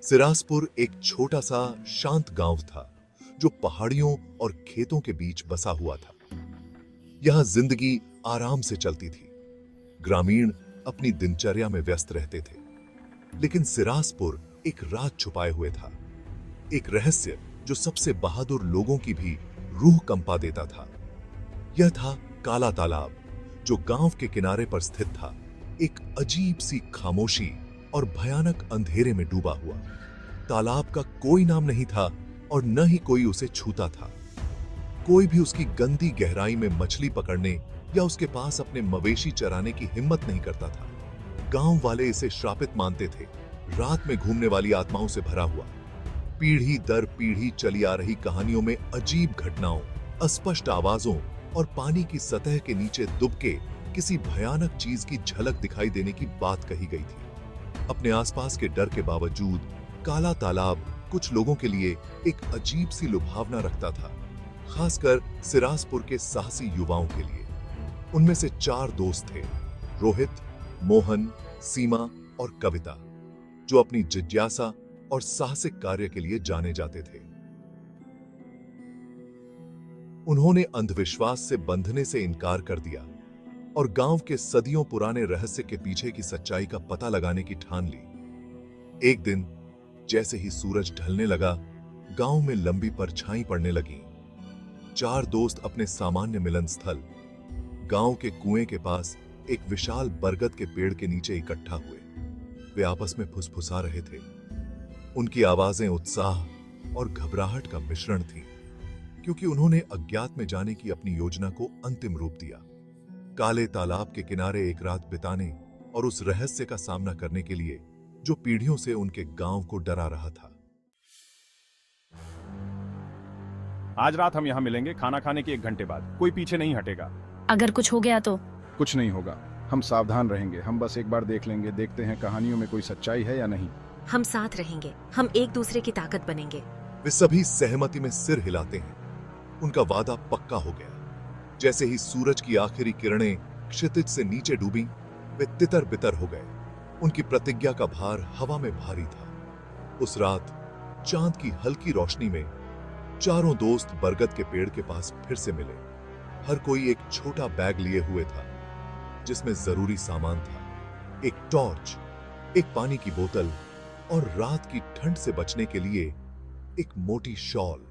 सिराजपुर एक छोटा सा शांत गांव था जो पहाड़ियों और खेतों के बीच बसा हुआ था। यहां जिंदगी आराम से चलती थी। ग्रामीण अपनी दिनचर्या में व्यस्त रहते थे, लेकिन सिराजपुर एक राज छुपाए हुए था। एक रहस्य जो सबसे बहादुर लोगों की भी रूह कंपा देता था। यह था काला तालाब, जो गांव के किनारे पर स्थित था, एक अजीब सी खामोशी और भयानक अंधेरे में डूबा हुआ। तालाब का कोई नाम नहीं था और न ही कोई उसे छूता था। कोई भी उसकी गंदी गहराई में मछली पकड़ने या उसके पास अपने मवेशी चराने की हिम्मत नहीं करता था। गांव वाले इसे श्रापित मानते थे, रात में घूमने वाली आत्माओं से भरा हुआ। पीढ़ी दर पीढ़ी चली आ रही कहानियों में अजीब घटनाओं, अस्पष्ट आवाजों और पानी की सतह के नीचे दुबके किसी भयानक चीज की झलक दिखाई देने की बात कही गई थी। अपने आसपास के डर के बावजूद काला तालाब कुछ लोगों के लिए एक अजीब सी लुभावना रखता था, खासकर सिराजपुर के साहसी युवाओं के लिए। उनमें से 4 दोस्त थे, रोहित, मोहन, सीमा और कविता, जो अपनी जिज्ञासा और साहसिक कार्य के लिए जाने जाते थे। उन्होंने अंधविश्वास से बंधने से इनकार कर दिया और गांव के सदियों पुराने रहस्य के पीछे की सच्चाई का पता लगाने की ठान ली। एक दिन जैसे ही सूरज ढलने लगा, गांव में लंबी परछाई पड़ने लगी। 4 दोस्त अपने सामान्य मिलन स्थल, गांव के कुएं के पास एक विशाल बरगद के पेड़ के नीचे इकट्ठा हुए। वे आपस में फुसफुसा रहे थे। उनकी आवाजें उत्साह और घबराहट का मिश्रण थीं, क्योंकि उन्होंने अज्ञात में जाने की अपनी योजना को अंतिम रूप दिया। काले तालाब के किनारे एक रात बिताने और उस रहस्य का सामना करने के लिए जो पीढ़ियों से उनके गांव को डरा रहा था। आज रात हम यहाँ मिलेंगे, खाना खाने के 1 घंटे बाद। कोई पीछे नहीं हटेगा। अगर कुछ हो गया तो? कुछ नहीं होगा, हम सावधान रहेंगे। हम बस एक बार देख लेंगे, देखते हैं कहानियों में कोई सच्चाई है या नहीं। हम साथ रहेंगे, हम एक दूसरे की ताकत बनेंगे। वे सभी सहमति में सिर हिलाते हैं। उनका वादा पक्का हो गया। जैसे ही सूरज की आखिरी किरणें क्षितिज से नीचे डूबी, वे तितर बितर हो गए। उनकी प्रतिज्ञा का भार हवा में भारी था। उस रात चांद की हल्की रोशनी में चारों दोस्त बरगद के पेड़ के पास फिर से मिले। हर कोई एक छोटा बैग लिए हुए था, जिसमें जरूरी सामान था। एक टॉर्च, एक पानी की बोतल और रात की ठंड से बचने के लिए एक मोटी शॉल।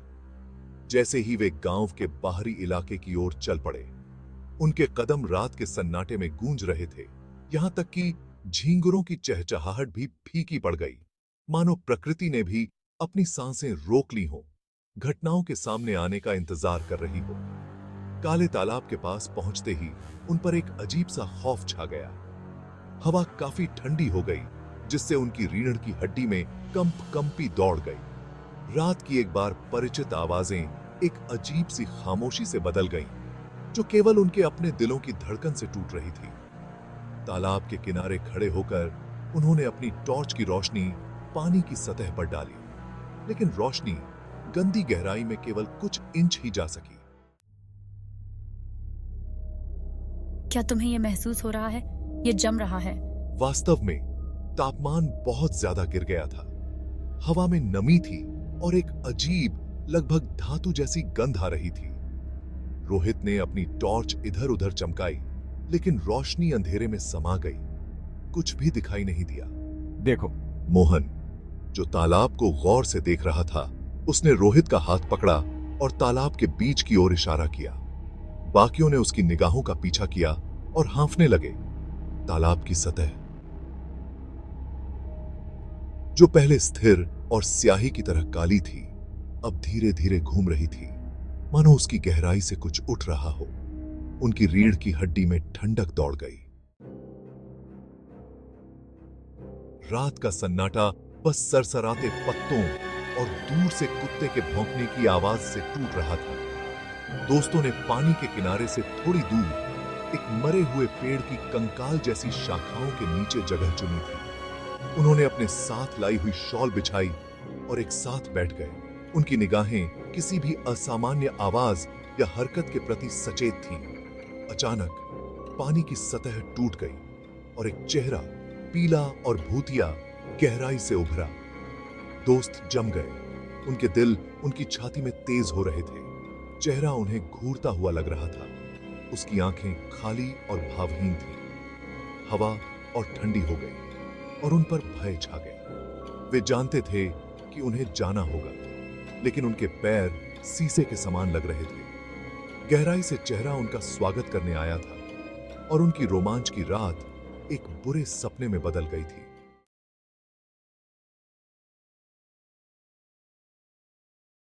जैसे ही वे गांव के बाहरी इलाके की ओर चल पड़े, उनके कदम रात के सन्नाटे में गूंज रहे थे। यहां तक कि झींगुरों की चहचहाहट भी फीकी पड़ गई, मानो प्रकृति ने भी अपनी सांसें रोक ली हों, घटनाओं के सामने आने का इंतजार कर रही हो। काले तालाब के पास पहुंचते ही उन पर एक अजीब सा खौफ छा गया। हवा काफी ठंडी हो गई, जिससे उनकी रीढ़ की हड्डी में कंपी दौड़ गई। रात की एक बार परिचित आवाजें एक अजीब सी खामोशी से बदल गईं, जो केवल उनके अपने दिलों की धड़कन से टूट रही थी। तालाब के किनारे खड़े होकर उन्होंने अपनी टॉर्च की रोशनी पानी की सतह पर डाली, लेकिन रोशनी गंदी गहराई में केवल कुछ इंच ही जा सकी। क्या तुम्हें यह महसूस हो रहा है? ये जम रहा है। वास्तव में तापमान बहुत ज्यादा गिर गया था। हवा में नमी थी और एक अजीब, लगभग धातु जैसी गंध आ रही थी। रोहित ने अपनी टॉर्च इधर उधर चमकाई, लेकिन रोशनी अंधेरे में समा गई। कुछ भी दिखाई नहीं दिया। देखो। मोहन, जो तालाब को गौर से देख रहा था, उसने रोहित का हाथ पकड़ा और तालाब के बीच की ओर इशारा किया। बाकियों ने उसकी निगाहों का पीछा किया और हाँफने लगे। तालाब की सतह, जो पहले स्थिर और स्याही की तरह काली थी, अब धीरे धीरे घूम रही थी, मानो उसकी गहराई से कुछ उठ रहा हो। उनकी रीढ़ की हड्डी में ठंडक दौड़ गई। रात का सन्नाटा बस सरसराते पत्तों और दूर से कुत्ते के भौंकने की आवाज से टूट रहा था। दोस्तों ने पानी के किनारे से थोड़ी दूर एक मरे हुए पेड़ की कंकाल जैसी शाखाओं के नीचे जगह चुनी थी। उन्होंने अपने साथ लाई हुई शॉल बिछाई और एक साथ बैठ गए। उनकी निगाहें किसी भी असामान्य आवाज या हरकत के प्रति सचेत थीं। अचानक पानी की सतह टूट गई और एक चेहरा, पीला और भूतिया, गहराई से उभरा। दोस्त जम गए। उनके दिल उनकी छाती में तेज हो रहे थे। चेहरा उन्हें घूरता हुआ लग रहा था। उसकी आंखें खाली और भावहीन थीं। हवा और ठंडी हो गई और उन पर भय छा गया। वे जानते थे कि उन्हें जाना होगा, लेकिन उनके पैर शीशे के समान लग रहे थे। गहराई से चेहरा उनका स्वागत करने आया था और उनकी रोमांच की रात एक बुरे सपने में बदल गई थी।